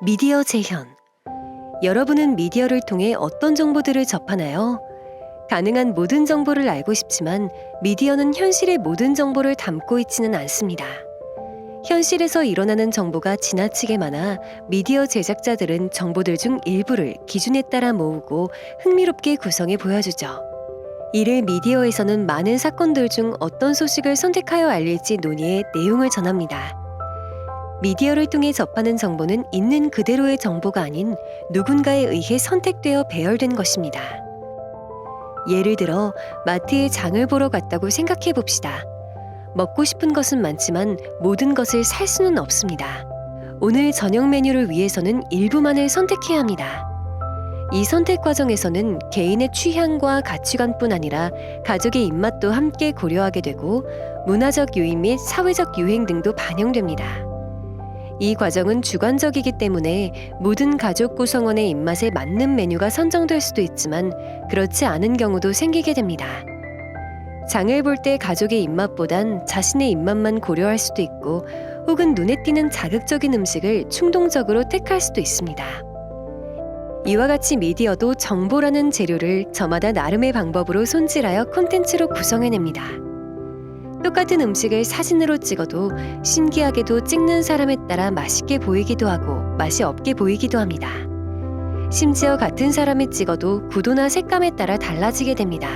미디어 재현. 여러분은 미디어를 통해 어떤 정보들을 접하나요? 가능한 모든 정보를 알고 싶지만 미디어는 현실의 모든 정보를 담고 있지는 않습니다. 현실에서 일어나는 정보가 지나치게 많아 미디어 제작자들은 정보들 중 일부를 기준에 따라 모으고 흥미롭게 구성해 보여주죠. 이를 미디어에서는 많은 사건들 중 어떤 소식을 선택하여 알릴지 논의해 내용을 전합니다. 미디어를 통해 접하는 정보는 있는 그대로의 정보가 아닌 누군가에 의해 선택되어 배열된 것입니다. 예를 들어 마트에 장을 보러 갔다고 생각해 봅시다. 먹고 싶은 것은 많지만 모든 것을 살 수는 없습니다. 오늘 저녁 메뉴를 위해서는 일부만을 선택해야 합니다. 이 선택 과정에서는 개인의 취향과 가치관뿐 아니라 가족의 입맛도 함께 고려하게 되고 문화적 요인 및 사회적 유행 등도 반영됩니다. 이 과정은 주관적이기 때문에 모든 가족 구성원의 입맛에 맞는 메뉴가 선정될 수도 있지만 그렇지 않은 경우도 생기게 됩니다. 장을 볼 때 가족의 입맛보단 자신의 입맛만 고려할 수도 있고 혹은 눈에 띄는 자극적인 음식을 충동적으로 택할 수도 있습니다. 이와 같이 미디어도 정보라는 재료를 저마다 나름의 방법으로 손질하여 콘텐츠로 구성해냅니다. 똑같은 음식을 사진으로 찍어도 신기하게도 찍는 사람에 따라 맛있게 보이기도 하고 맛이 없게 보이기도 합니다. 심지어 같은 사람이 찍어도 구도나 색감에 따라 달라지게 됩니다.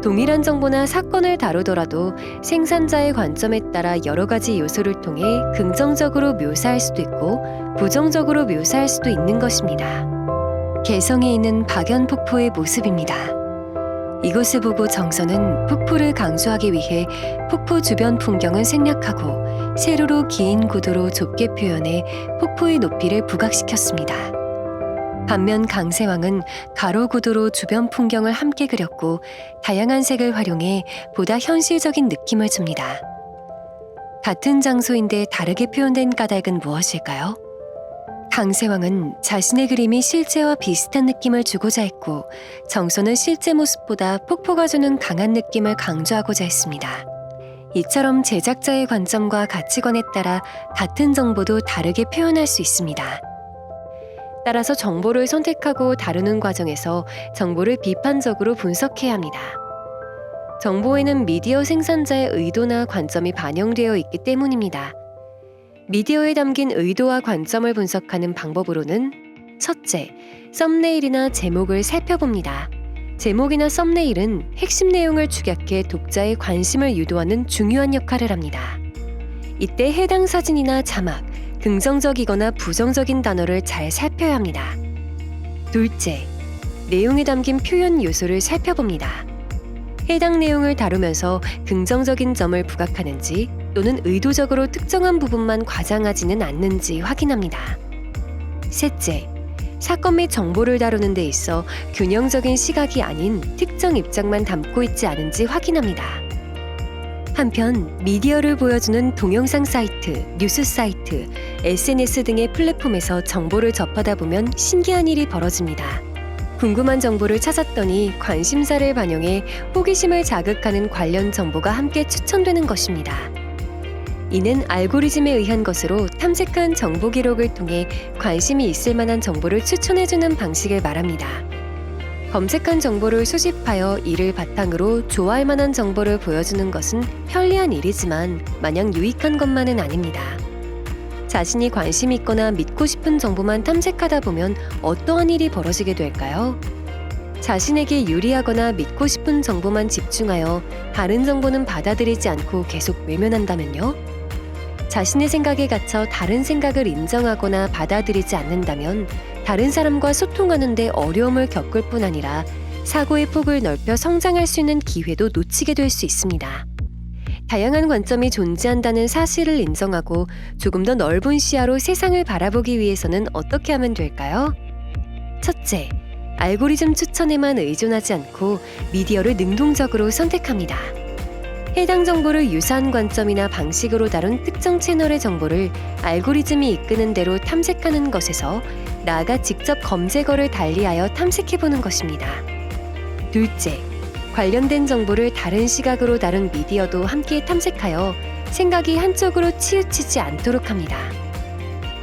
동일한 정보나 사건을 다루더라도 생산자의 관점에 따라 여러 가지 요소를 통해 긍정적으로 묘사할 수도 있고 부정적으로 묘사할 수도 있는 것입니다. 개성에 있는 박연폭포의 모습입니다. 이것을 보고 정서는 폭포를 강조하기 위해 폭포 주변 풍경을 생략하고 세로로 긴 구도로 좁게 표현해 폭포의 높이를 부각시켰습니다. 반면 강세왕은 가로 구도로 주변 풍경을 함께 그렸고 다양한 색을 활용해 보다 현실적인 느낌을 줍니다. 같은 장소인데 다르게 표현된 까닭은 무엇일까요? 강세왕은 자신의 그림이 실제와 비슷한 느낌을 주고자 했고 정서는 실제 모습보다 폭포가 주는 강한 느낌을 강조하고자 했습니다. 이처럼 제작자의 관점과 가치관에 따라 같은 정보도 다르게 표현할 수 있습니다. 따라서 정보를 선택하고 다루는 과정에서 정보를 비판적으로 분석해야 합니다. 정보에는 미디어 생산자의 의도나 관점이 반영되어 있기 때문입니다. 미디어에 담긴 의도와 관점을 분석하는 방법으로는 첫째, 썸네일이나 제목을 살펴봅니다. 제목이나 썸네일은 핵심 내용을 축약해 독자의 관심을 유도하는 중요한 역할을 합니다. 이때 해당 사진이나 자막, 긍정적이거나 부정적인 단어를 잘 살펴야 합니다. 둘째, 내용에 담긴 표현 요소를 살펴봅니다. 해당 내용을 다루면서 긍정적인 점을 부각하는지 또는 의도적으로 특정한 부분만 과장하지는 않는지 확인합니다. 셋째, 사건 및 정보를 다루는 데 있어 균형적인 시각이 아닌 특정 입장만 담고 있지 않은지 확인합니다. 한편 미디어를 보여주는 동영상 사이트, 뉴스 사이트, SNS 등의 플랫폼에서 정보를 접하다 보면 신기한 일이 벌어집니다. 궁금한 정보를 찾았더니 관심사를 반영해 호기심을 자극하는 관련 정보가 함께 추천되는 것입니다. 이는 알고리즘에 의한 것으로 탐색한 정보 기록을 통해 관심이 있을 만한 정보를 추천해주는 방식을 말합니다. 검색한 정보를 수집하여 이를 바탕으로 좋아할 만한 정보를 보여주는 것은 편리한 일이지만 마냥 유익한 것만은 아닙니다. 자신이 관심 있거나 믿고 싶은 정보만 탐색하다 보면 어떠한 일이 벌어지게 될까요? 자신에게 유리하거나 믿고 싶은 정보만 집중하여 다른 정보는 받아들이지 않고 계속 외면한다면요? 자신의 생각에 갇혀 다른 생각을 인정하거나 받아들이지 않는다면 다른 사람과 소통하는 데 어려움을 겪을 뿐 아니라 사고의 폭을 넓혀 성장할 수 있는 기회도 놓치게 될 수 있습니다. 다양한 관점이 존재한다는 사실을 인정하고 조금 더 넓은 시야로 세상을 바라보기 위해서는 어떻게 하면 될까요? 첫째, 알고리즘 추천에만 의존하지 않고 미디어를 능동적으로 선택합니다. 해당 정보를 유사한 관점이나 방식으로 다룬 특정 채널의 정보를 알고리즘이 이끄는 대로 탐색하는 것에서 나아가 직접 검색어를 달리하여 탐색해보는 것입니다. 둘째, 관련된 정보를 다른 시각으로 다룬 미디어도 함께 탐색하여 생각이 한쪽으로 치우치지 않도록 합니다.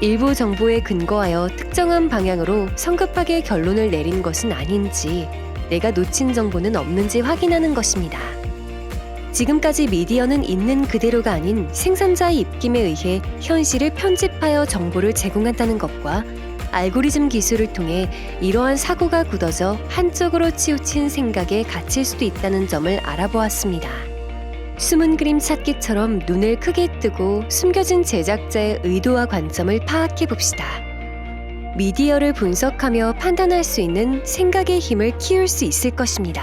일부 정보에 근거하여 특정한 방향으로 성급하게 결론을 내린 것은 아닌지, 내가 놓친 정보는 없는지 확인하는 것입니다. 지금까지 미디어는 있는 그대로가 아닌 생산자의 입김에 의해 현실을 편집하여 정보를 제공한다는 것과 알고리즘 기술을 통해 이러한 사고가 굳어져 한쪽으로 치우친 생각에 갇힐 수도 있다는 점을 알아보았습니다. 숨은 그림 찾기처럼 눈을 크게 뜨고 숨겨진 제작자의 의도와 관점을 파악해 봅시다. 미디어를 분석하며 판단할 수 있는 생각의 힘을 키울 수 있을 것입니다.